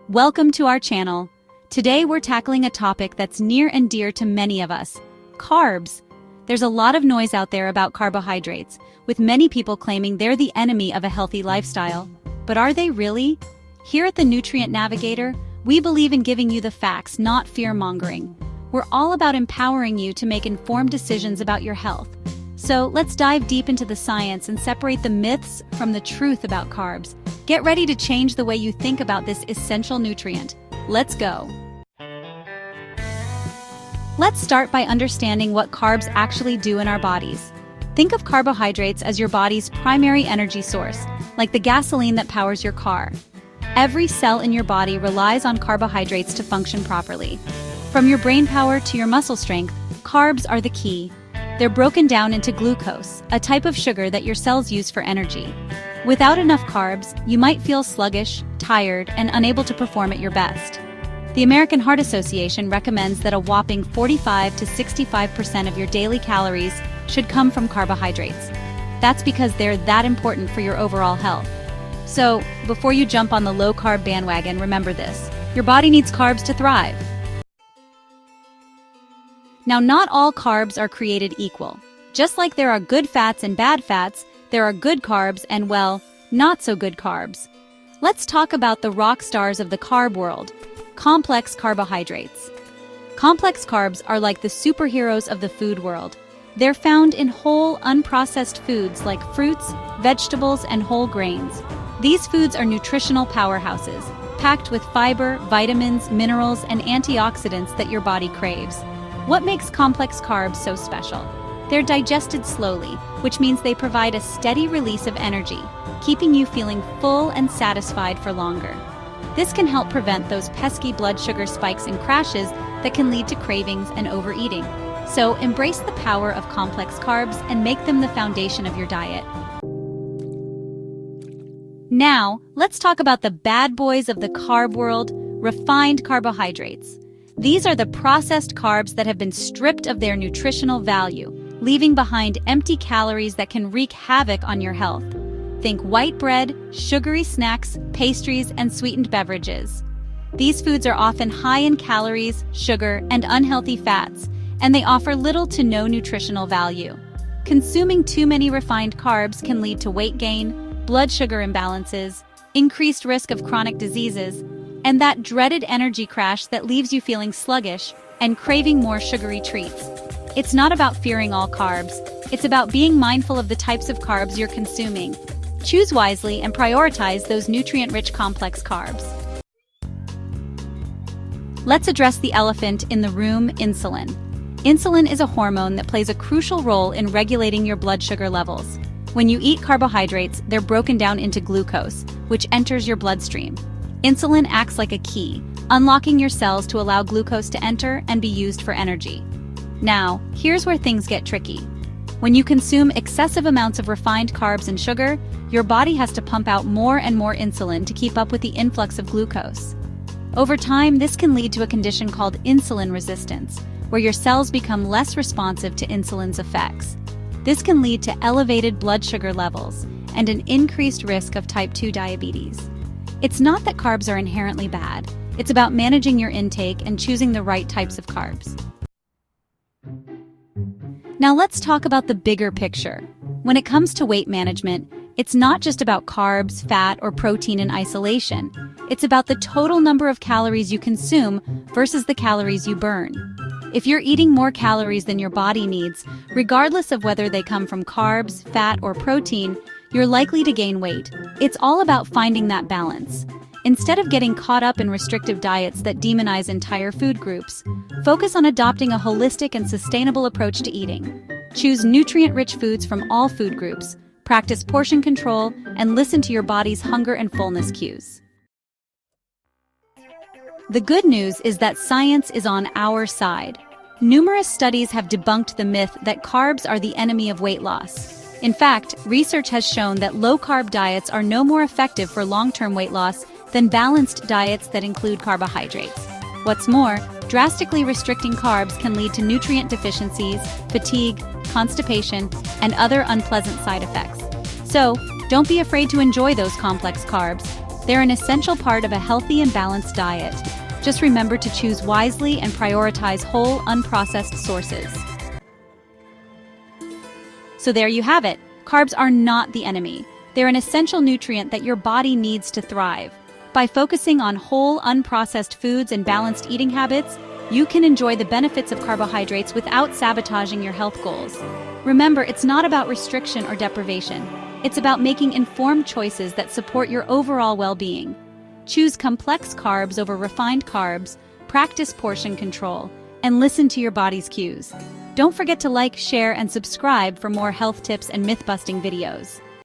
Welcome to our channel. Today we're tackling a topic that's near and dear to many of us: carbs. There's a lot of noise out there about carbohydrates, with many people claiming they're the enemy of a healthy lifestyle. But are they really? Here at the Nutrient Navigator, we believe in giving you the facts, not fear-mongering. We're all about empowering you to make informed decisions about your health. So let's dive deep into the science and separate the myths from the truth about carbs. Get ready to change the way you think about this essential nutrient. Let's go. Let's start by understanding what carbs actually do in our bodies. Think of carbohydrates as your body's primary energy source, like the gasoline that powers your car. Every cell in your body relies on carbohydrates to function properly. From your brain power to your muscle strength, carbs are the key. They're broken down into glucose, a type of sugar that your cells use for energy. Without enough carbs, you might feel sluggish, tired, and unable to perform at your best. The American Heart Association recommends that a whopping 45 to 65% of your daily calories should come from carbohydrates. That's because they're that important for your overall health. So, before you jump on the low-carb bandwagon, remember this: your body needs carbs to thrive. Now, not all carbs are created equal. Just like there are good fats and bad fats, there are good carbs and, well, not so good carbs. Let's talk about the rock stars of the carb world: complex carbohydrates. Complex carbs are like the superheroes of the food world. They're found in whole, unprocessed foods like fruits, vegetables, and whole grains. These foods are nutritional powerhouses, packed with fiber, vitamins, minerals, and antioxidants that your body craves. What makes complex carbs so special? They're digested slowly, which means they provide a steady release of energy, keeping you feeling full and satisfied for longer. This can help prevent those pesky blood sugar spikes and crashes that can lead to cravings and overeating. So embrace the power of complex carbs and make them the foundation of your diet. Now, let's talk about the bad boys of the carb world: refined carbohydrates. These are the processed carbs that have been stripped of their nutritional value, leaving behind empty calories that can wreak havoc on your health. Think white bread, sugary snacks, pastries, and sweetened beverages. These foods are often high in calories, sugar, and unhealthy fats, and they offer little to no nutritional value. Consuming too many refined carbs can lead to weight gain, blood sugar imbalances, increased risk of chronic diseases, and that dreaded energy crash that leaves you feeling sluggish and craving more sugary treats. It's not about fearing all carbs. It's about being mindful of the types of carbs you're consuming. Choose wisely and prioritize those nutrient-rich complex carbs. Let's address the elephant in the room: insulin. Insulin is a hormone that plays a crucial role in regulating your blood sugar levels. When you eat carbohydrates, they're broken down into glucose, which enters your bloodstream. Insulin acts like a key, unlocking your cells to allow glucose to enter and be used for energy. Now, here's where things get tricky. When you consume excessive amounts of refined carbs and sugar, your body has to pump out more and more insulin to keep up with the influx of glucose. Over time, this can lead to a condition called insulin resistance, where your cells become less responsive to insulin's effects. This can lead to elevated blood sugar levels and an increased risk of type 2 diabetes. It's not that carbs are inherently bad. It's about managing your intake and choosing the right types of carbs. Now let's talk about the bigger picture. When it comes to weight management, it's not just about carbs, fat, or protein in isolation. It's about the total number of calories you consume versus the calories you burn. If you're eating more calories than your body needs, regardless of whether they come from carbs, fat, or protein, you're likely to gain weight. It's all about finding that balance. Instead of getting caught up in restrictive diets that demonize entire food groups, focus on adopting a holistic and sustainable approach to eating. Choose nutrient-rich foods from all food groups, practice portion control, and listen to your body's hunger and fullness cues. The good news is that science is on our side. Numerous studies have debunked the myth that carbs are the enemy of weight loss. In fact, research has shown that low-carb diets are no more effective for long-term weight loss than balanced diets that include carbohydrates. What's more, drastically restricting carbs can lead to nutrient deficiencies, fatigue, constipation, and other unpleasant side effects. So, don't be afraid to enjoy those complex carbs. They're an essential part of a healthy and balanced diet. Just remember to choose wisely and prioritize whole, unprocessed sources. So there you have it. Carbs are not the enemy. They're an essential nutrient that your body needs to thrive. By focusing on whole, unprocessed foods and balanced eating habits, you can enjoy the benefits of carbohydrates without sabotaging your health goals. Remember, it's not about restriction or deprivation. It's about making informed choices that support your overall well-being. Choose complex carbs over refined carbs, practice portion control, and listen to your body's cues. Don't forget to like, share, and subscribe for more health tips and myth-busting videos.